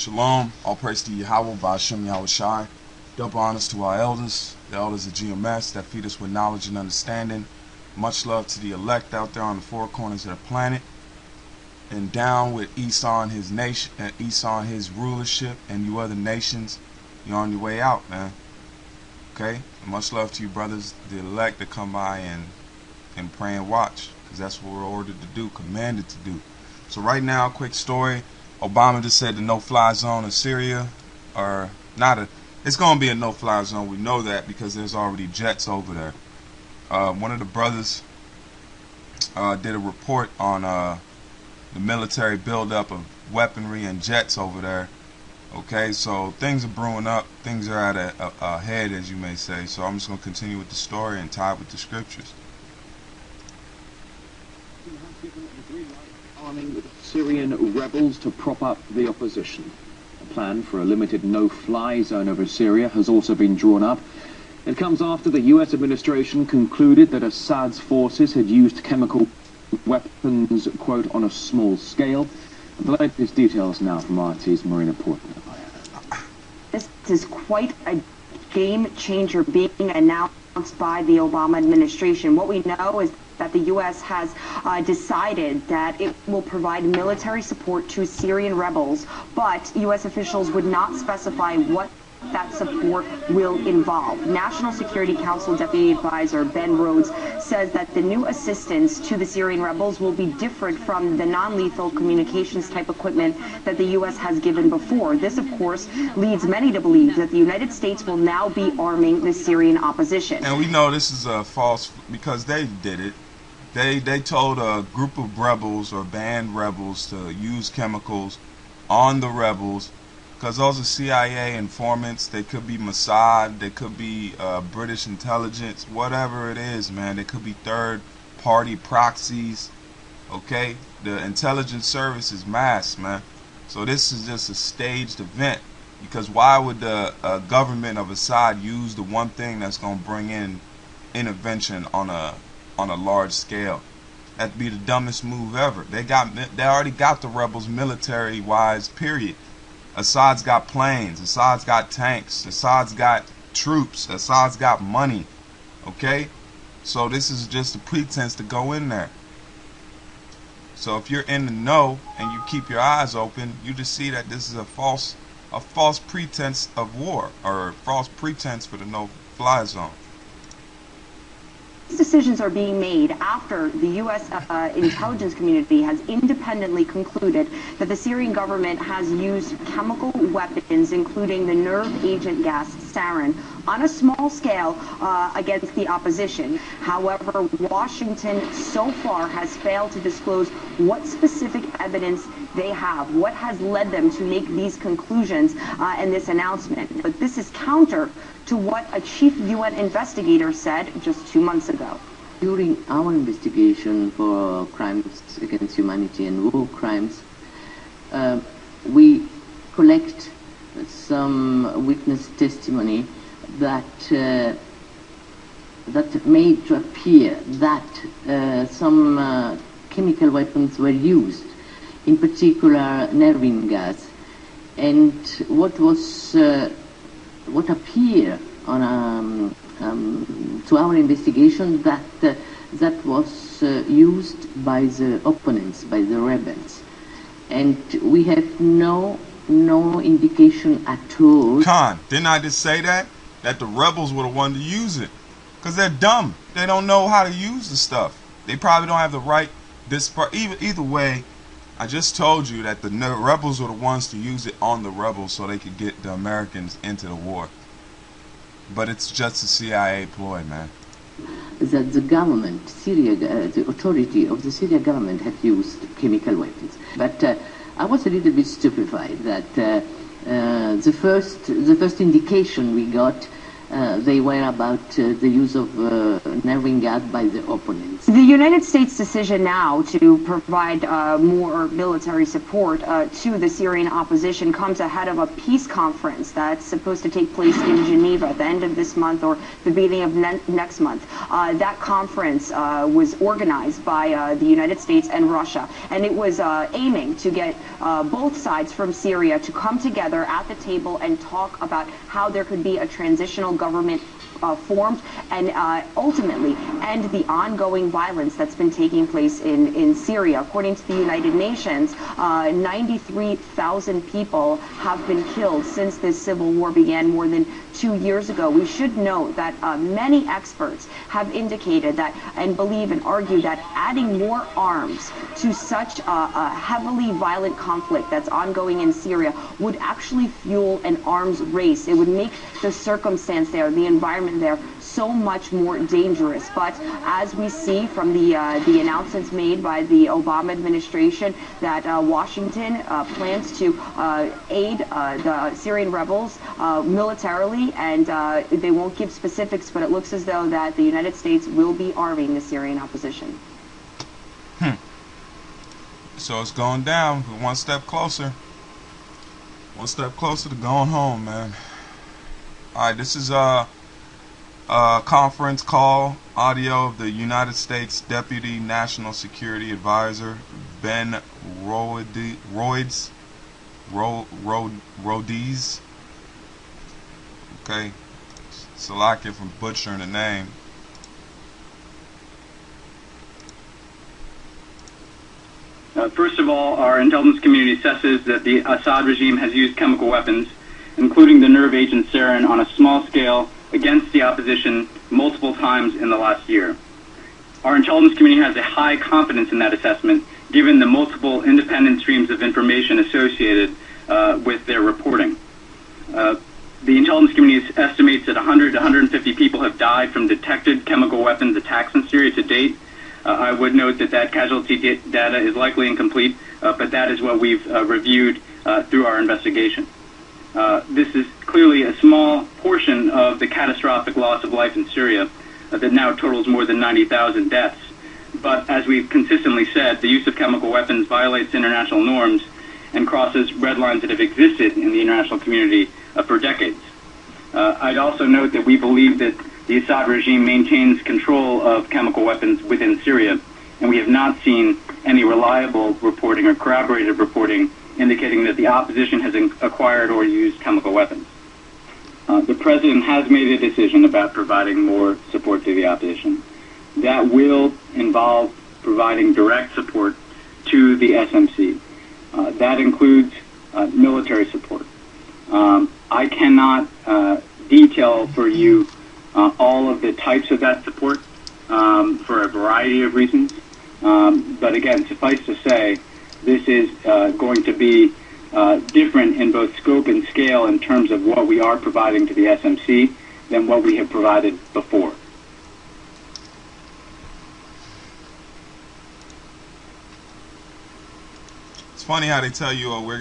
Shalom, all praise to Yahweh, Ba'ashem Yahweh Shai. Double honors to our elders, the elders of GMS that feed us with knowledge and understanding. Much love to the elect out there on the four corners of the planet. And down with Esau and his nation, Esau and his rulership, and you other nations, you're on your way out, man. Okay? Much love to you brothers, the elect, that come by and pray and watch, because that's what we're ordered to do, commanded to do. So right now, quick story. Obama just said the no-fly zone in Syria, or it's going to be a no-fly zone. We know that because there's already jets over there. One of the brothers did a report on the military buildup of weaponry and jets over there. Okay, so things are brewing up. Things are at a head, as you may say. So I'm just going to continue with the story and tie it with the scriptures. Arming Syrian rebels to prop up the opposition. A plan for a limited no-fly zone over Syria has also been drawn up. It comes after the US administration concluded that Assad's forces had used chemical weapons, quote, on a small scale. The latest details now from RT's Marina Portman. This is quite a game changer being announced by the Obama administration. What we know is that the U.S. has decided that it will provide military support to Syrian rebels, but U.S. officials would not specify what that support will involve. National Security Council Deputy Advisor Ben Rhodes says that the new assistance to the Syrian rebels will be different from the non-lethal communications type equipment that the U.S. has given before. This, of course, leads many to believe that the United States will now be arming the Syrian opposition. And we know this is a false, because they did it. They told a group of rebels or banned rebels to use chemicals on the rebels, because those are CIA informants. They could be Mossad, they could be British intelligence, whatever it is, man. They could be third-party proxies, okay? The intelligence service is masked, man. So this is just a staged event, because why would the government of Assad use the one thing that's going to bring in intervention on a large scale? That'd be the dumbest move ever. They already got the rebels military-wise, period. Assad's got planes, Assad's got tanks, Assad's got troops, Assad's got money, okay? So this is just a pretense to go in there. So if you're in the know and you keep your eyes open, you just see that this is a false pretense of war, or a false pretense for the no-fly zone. These decisions are being made after the U.S. Intelligence community has independently concluded that the Syrian government has used chemical weapons, including the nerve agent gas sarin, on a small scale against the opposition. However, Washington so far has failed to disclose what specific evidence they have, what has led them to make these conclusions and this announcement. But this is counter to what a chief UN investigator said just 2 months ago. During our investigation for crimes against humanity and war crimes, we collect some witness testimony that made to appear that some chemical weapons were used, in particular nervine gas. And what appeared on to our investigation that was used by the opponents, by the rebels, and we have no indication at all. Khan, didn't I just say that the rebels were the one to use it? Because they're dumb. They don't know how to use the stuff. They probably don't have the right. Either way, I just told you that the rebels were the ones to use it on the rebels so they could get the Americans into the war. But it's just a CIA ploy, man. That the government, the authority of the Syrian government have used chemical weapons. But I was a little bit stupefied that the first indication we got, they were about the use of nervine gas by the opponents. The United States' decision now to provide more military support to the Syrian opposition comes ahead of a peace conference that's supposed to take place in Geneva at the end of this month or the beginning of next month. That conference was organized by the United States and Russia, and it was aiming to get both sides from Syria to come together at the table and talk about how there could be a transitional government formed and ultimately end the ongoing violence that's been taking place in Syria. According to the United Nations, 93,000 people have been killed since this civil war began more than 2 years ago. We should note that many experts have indicated that and believe and argue that adding more arms to such a heavily violent conflict that's ongoing in Syria would actually fuel an arms race. It would make the circumstance there, the environment there, so much more dangerous. But as we see from the announcements made by the Obama administration that Washington plans to aid the Syrian rebels militarily, and they won't give specifics, but it looks as though that the United States will be arming the Syrian opposition. So it's going down. We're one step closer. One step closer to going home, man. Alright, this is a conference call audio of the United States Deputy National Security Advisor Ben Rhodes. Okay, Salakia from butchering the name. First of all, our intelligence community assesses that the Assad regime has used chemical weapons, including the nerve agent sarin, on a small scale against the opposition multiple times in the last year. Our intelligence community has a high confidence in that assessment, given the multiple independent streams of information associated with their reporting. The intelligence community estimates that 100 to 150 people have died from detected chemical weapons attacks in Syria to date. I would note that that casualty data is likely incomplete, but that is what we've reviewed through our investigation. This is clearly a small portion of the catastrophic loss of life in Syria that now totals more than 90,000 deaths. But as we've consistently said, the use of chemical weapons violates international norms and crosses red lines that have existed in the international community for decades. I'd also note that we believe that the Assad regime maintains control of chemical weapons within Syria, and we have not seen any reliable reporting or corroborated reporting indicating that the opposition has acquired or used chemical weapons. The president has made a decision about providing more support to the opposition. That will involve providing direct support to the SMC. That includes military support. I cannot detail for you all of the types of that support for a variety of reasons. But again, suffice to say, this is going to be different in both scope and scale in terms of what we are providing to the SMC than what we have provided before. It's funny how they tell you, we're